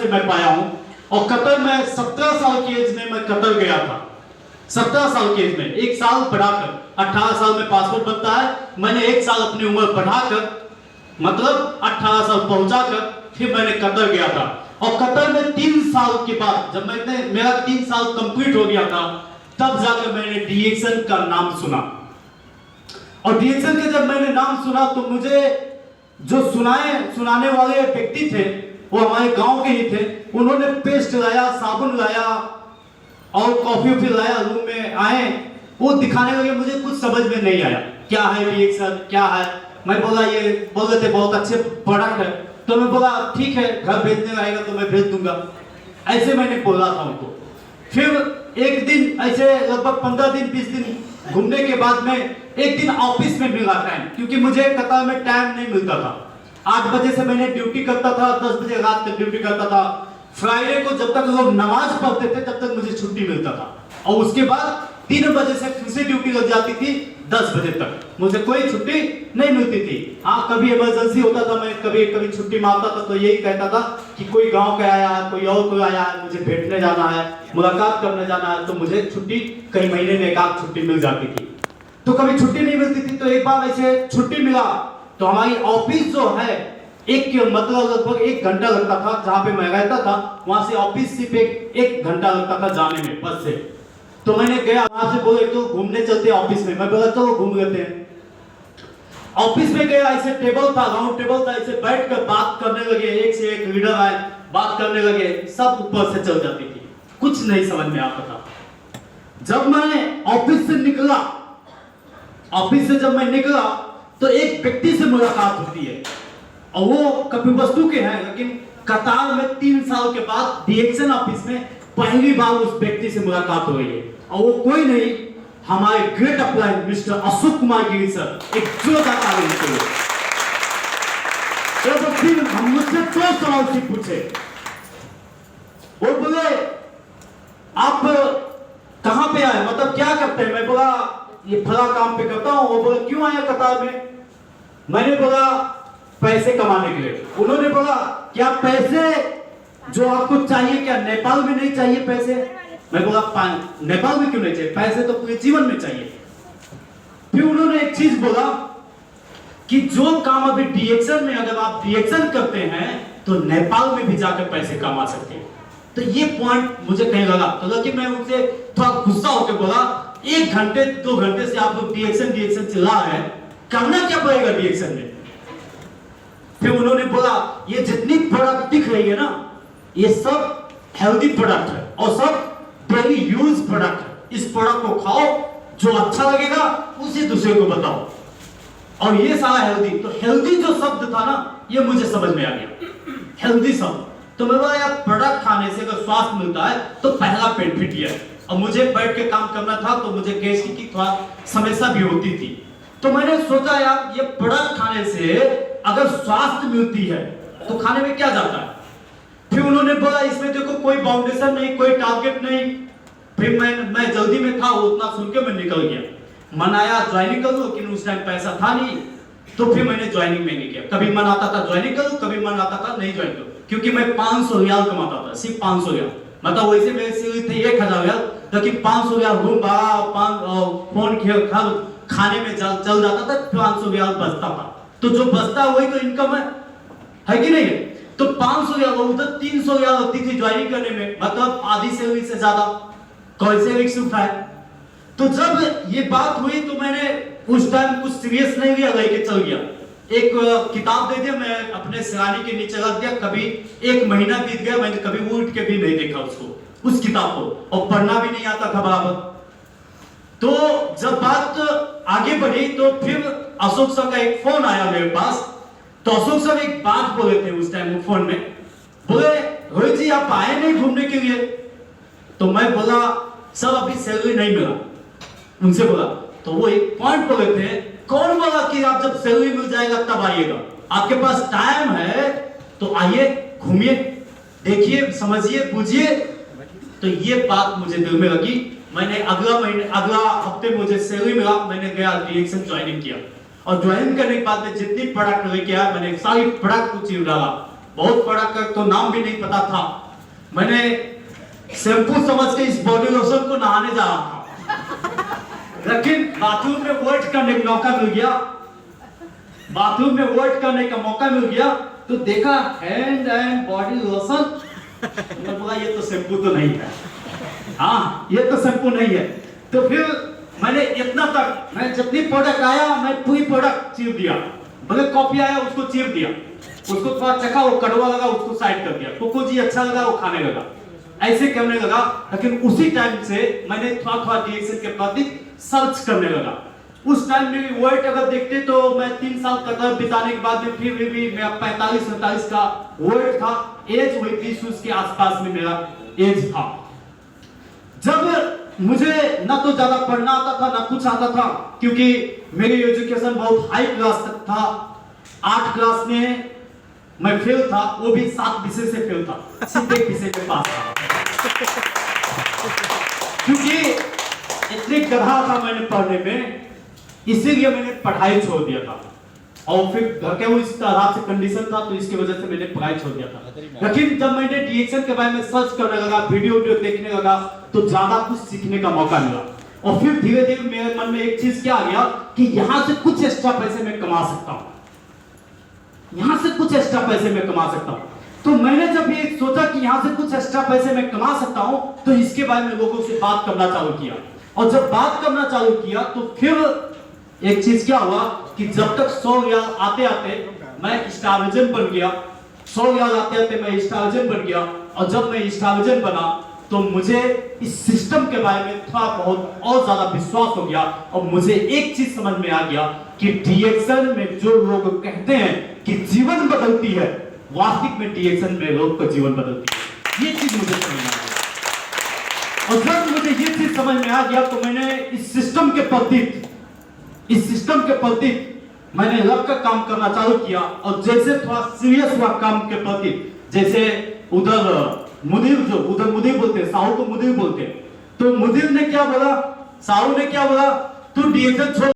से मैं पाया हूं। और कतर में 17 साल की एज में मैं कतर गया था। 17 साल की एज में 1 साल बढ़ाकर 18 साल में पासपोर्ट बनता है। मैंने 1 साल अपनी उम्र बढ़ाकर मतलब 18 साल पहुंचाकर फिर मैंने कतर गया था। और कतर में 3 साल के बाद जब मेरा 3 साल कंप्लीट हो गया था, तब जाकर मैंने डीएक्सन का नाम सुना। और डीएक्सन के जब मैंने नाम सुना तो मुझे जो सुनाने वाले व्यक्ति थे वो हमारे गांव के ही थे। उन्होंने पेस्ट लाया, साबुन लाया और कॉफी लाया, रूम में आए, वो दिखाने लगे। मुझे कुछ समझ में नहीं आया क्या है डीएक्सन, क्या है। मैं बोला, ये बोल रहे थे बहुत अच्छे प्रोडक्ट है। तो मैं बोला ठीक है, घर भेजने आएगा तो मैं भेज दूंगा, ऐसे मैंने बोला था उनको। फिर एक दिन ऐसे लगभग 15 दिन 20 दिन घूमने के बाद में एक दिन ऑफिस में मिला टाइम, क्योंकि मुझे कतार में टाइम नहीं मिलता था। 8 बजे से मैंने ड्यूटी करता था, 10 बजे रात तक ड्यूटी करता था। फ्राइडे को जब तक लोग नमाज पढ़ते थे तब तक मुझे छुट्टी मिलता था। और उसके बाद 3 बजे से फिर से ड्यूटी लग जाती थी 10 बजे तक, मुझे कोई छुट्टी नहीं मिलती थी। हाँ, कभी इमरजेंसी होता था, मैं कभी छुट्टी मारता था तो यही कहता था कि कोई गांव का आया है, कोई और कोई आया है, मुझे भेंटने जाना है, मुलाकात करने जाना है, तो मुझे छुट्टी कई महीने में 1 छुट्टी मिल जाती थी। तो कभी छुट्टी नहीं मिलती थी, तो एक बार ऐसे छुट्टी मिला तो हमारी ऑफिस जो है मतलब लगभग 1 घंटा लगता था। जहां पे मैं रहता था वहां से ऑफिस सिर्फ 1 घंटा लगता था जाने में बस से। तो मैंने गया, वहां से बोले तो घूमने चलते हैं ऑफिस में। मैं बोला चलो घूम लेते हैं। ऑफिस में गया, ऐसे टेबल था, राउंड टेबल था, ऐसे बैठ कर बात करने लगे। एक से एक लीडर आए, बात करने लगे, सब ऊपर से चल जाती थी, कुछ नहीं समझ में आता था। जब मैं ऑफिस से निकला तो एक व्यक्ति से मुलाकात होती है और वो कपिलवस्तु के हैं, लेकिन कतार में 3 साल के बाद डीएक्सन ऑफिस में पहली बार उस व्यक्ति से मुलाकात हो रही है। और वो कोई नहीं, हमारे great upline mister Ashok Kumar Giri sir. एक जोरदार ताली दीजिए। तो फिर हम मुझसे 2 सवाल से पूछे। वो बोले आप कहां पे आए, मतलब क्या करते हैं। मैं बोला ये फला काम पे करता हूं। वो बोला क्यों आया कतार में। मैंने बोला पैसे कमाने के लिए। उन्होंने बोला क्या पैसे जो आपको चाहिए क्या नेपाल में नहीं चाहिए पैसे। मैं बोला नेपाल में क्यों नहीं चाहिए, पैसे तो पूरे जीवन में चाहिए। फिर उन्होंने एक चीज बोला कि जो काम अभी डीएक्सन में अगर आप डीएक्सन करते हैं तो नेपाल में भी जाकर पैसे कमा सकते हैं। तो ये पॉइंट मुझे कहीं लगा, तो कि मैं उनसे थोड़ा गुस्सा होकर बोला 1 घंटे 2 घंटे से आप लोग डीएक्सन चिल्ला रहे हैं, करना क्या पड़ेगा डीएक्सन में। फिर उन्होंने बोला ये जितनी प्रोडक्ट दिख रही है ना, ये सब हेल्दी प्रोडक्ट है और सब डेली यूज प्रोडक्ट है। इस प्रोडक्ट को खाओ, जो अच्छा लगेगा उसे दूसरे को बताओ, और ये सारा हेल्दी। तो हेल्दी जो शब्द था ना, ये मुझे समझ में आ गया, हेल्दी शब्द। तो मैं बोला यार प्रोडक्ट खाने से अगर स्वास्थ्य मिलता है तो पहला बेनिफिट ये है। और मुझे बैठ के काम करना था तो मुझे गैस की थोड़ा समस्या भी होती थी। तो मैंने सोचा यार ये प्रोडक्ट खाने से अगर स्वास्थ्य मिलती है तो खाने में क्या जाता है। फिर उन्होंने बोला इसमें देखो कोई बाउंडेशन नहीं, कोई टारगेट नहीं। फिर मैं जल्दी में था, उतना सुन के मैं निकल गया। मन आया ज्वाइनिंग कर लूं, लेकिन उस टाइम पैसा था नहीं, तो फिर मैंने ज्वाइनिंग में नहीं किया। कभी मन आता था ज्वाइनिंग करूं, कभी मन आता था नहीं ज्वाइन करूं, क्योंकि मैं 500 रियाल कमाता था, सिर्फ 500 रियाल। मतलब वैसे मेरी सैलरी थी 1000 रियाल, लेकिन 500 रियाल रूम भाड़ा, फोन खाने में चल जाता था, 500 रियाल बचता था। तो जो बचता वही तो इनकम है कि नहीं है। तो 500 रियाल उधर 300 रियाल लगती थी ज्वाइनिंग करने में, मतलब आधी सैलरी से ज्यादा। कैसे रिस्क उठाए। तो जब ये बात हुई तो मैंने उस टाइम कुछ सीरियस नहीं लिया, लेके चल गया। एक किताब दे दिया, मैं अपने सिरानी के नीचे रख दिया। कभी 1 महीना बीत गया, मैंने कभी उठ के भी नहीं देखा उसको, उस किताब को, और पढ़ना भी नहीं आता था बराबर। तो जब बात आगे बढ़ी तो फिर अशोक सर का एक फोन आया मेरे पास। तो अशोक सर एक बात बोले थे उस टाइम फोन में, बोले रोहित जी आप आए नहीं घूमने के लिए। तो मैं बोला सर अभी सैलरी नहीं मिला। उनसे बोला तो वो एक पॉइंट बोले थे, कौन बोला कि आप जब सैलरी मिल जाएगा तब आइएगा, आपके पास टाइम है तो आइए, घूमिए, देखिए, समझिए, बूझिए। तो ये बात मुझे दिल में लगी। मैंने अगला हफ्ते मुझे सैलरी मिला, मैंने गया डीएक्सन ज्वाइनिंग किया। और ज्वाइन करने के बाद में जितनी प्रोडक्ट लेके आया, मैंने सारी प्रोडक्ट को चीर डाला। बहुत प्रोडक्ट का तो नाम भी नहीं पता था। मैंने शैम्पू समझ के इस बॉडी लोशन को नहाने जा रहा था, लेकिन बाथरूम में वेट करने का मौका मिल गया, बाथरूम में वेट करने का मौका मिल गया तो देखा हैंड एंड बॉडी लोशन, मैं बोला ये तो शैम्पू तो नहीं है, हाँ ये तो शैम्पू नहीं है। तो फिर मैंने इतना तक, मैं जितनी प्रोडक्ट आया मैं पूरी प्रोडक्ट चीर दिया, भले कॉफी आया उसको चीर दिया, उसको थोड़ा चखा, वो कड़वा लगा उसको साइड कर दिया, कोको जी अच्छा लगा वो खाने लगा, ऐसे करने लगा। लेकिन उसी टाइम से मैंने थोड़ा थोड़ा डीएक्शन के प्रति सर्च करने लगा। उस टाइम में वेट अगर देखते तो मैं 3 साल कतर बिताने के बाद में फिर भी मैं 45-47 का वेट था, एज हुई 30 के आसपास में मेरा एज था। जब मुझे ना तो ज्यादा पढ़ना आता था ना कुछ आता था, क्योंकि मेरी एजुकेशन बहुत हाई क्लास तक था। 8 क्लास में मैं फेल था, वो भी 7 विषय से फेल था, सिर्फ एक विषय में पास था, क्योंकि इतने गधा था मैंने पढ़ने में, इसीलिए मैंने पढ़ाई छोड़ दिया था। और फिर घर के वो इस तरह से कंडीशन था तो इसकी वजह से मैंने पढ़ाई छोड़ दिया था। लेकिन जब मैंने डीएक्शन के बारे में सर्च करने लगा, वीडियो देखने लगा, तो ज्यादा कुछ सीखने का मौका मिला। और फिर धीरे धीरे मेरे मन में एक चीज क्या आ गया कि यहां से कुछ एक्स्ट्रा पैसे मैं कमा सकता हूं, यहां से कुछ एक्स्ट्रा पैसे मैं कमा सकता हूं। तो मैंने जब ये सोचा कि यहां से कुछ एक्स्ट्रा पैसे मैं कमा सकता हूं, तो इसके बारे में लोगों से बात करना चालू किया। और जब बात करना चालू किया तो फिर एक चीज क्या हुआ कि जब तक 100 रियाल आते आते मैं स्टार एजेंट बन गया, 100 रियाल आते आते मैं स्टार एजेंट बन गया। और जब मैं स्टार एजेंट बना तो मुझे इस सिस्टम के बारे में थोड़ा बहुत और ज्यादा विश्वास हो गया। और मुझे एक चीज समझ में आ गया कि डीएक्शन में जो लोग कहते हैं कि जीवन बदलती है, वास्तविक में डीएक्शन में लोग का जीवन बदलती है। ये चीज मुझे समझ में आ गया। और जब मुझे ये चीज समझ में आ गया तो मैंने इस सिस्टम के प्रति मैंने लग कर काम करना चालू किया। और जैसे थोड़ा सीरियस हुआ काम के प्रति, जैसे उधर मुदीर बोलते हैं, साहू को मुदीर बोलते हैं, तो मुदीर ने क्या बोला, साहू ने क्या बोला, तू डीएक्शन छोड़